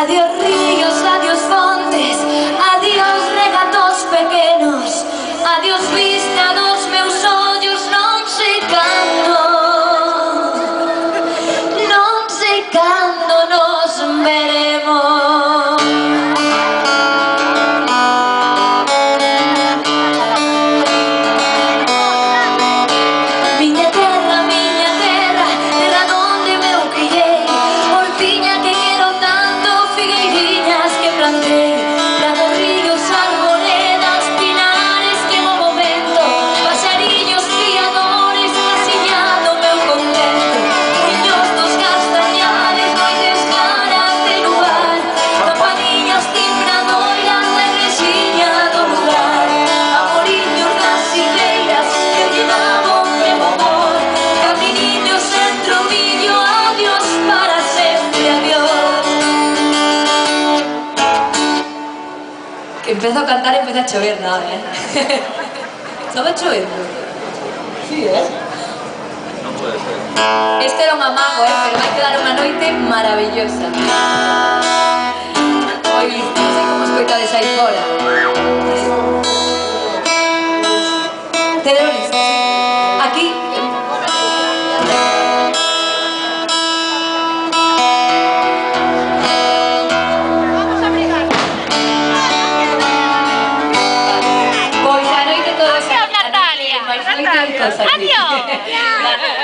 Adiós ríos, adiós fontes, adiós regatos pequenos, adiós vista dos meus ollos non sei cando nos veremos. Miña terra, terra donde me criei, hortiña que quero tanto, figueiriñas que plantei, prados, ríos, arboledas, pinares que mo momento, paxarillos, criadores, casiñado meu contento, niños dos castañares, noites claras de luar, campaniñas timbradoiras da igrexiña do lugar, amoriños das silveiras que lle daban meu amor, caminiños entre o millo, adiós para sempre, adiós. Que empezo a cantar e empeza a chover, nada, Estaba chovendo? Sí, Non pode ser. Este era un amago, pero vai quedar unha noite maravillosa. Oi, non sei como escoitades aí fora. Tedes listos, sí? Aquí. Pois a noite todos aquí. Natalia. Natalia. Adiós.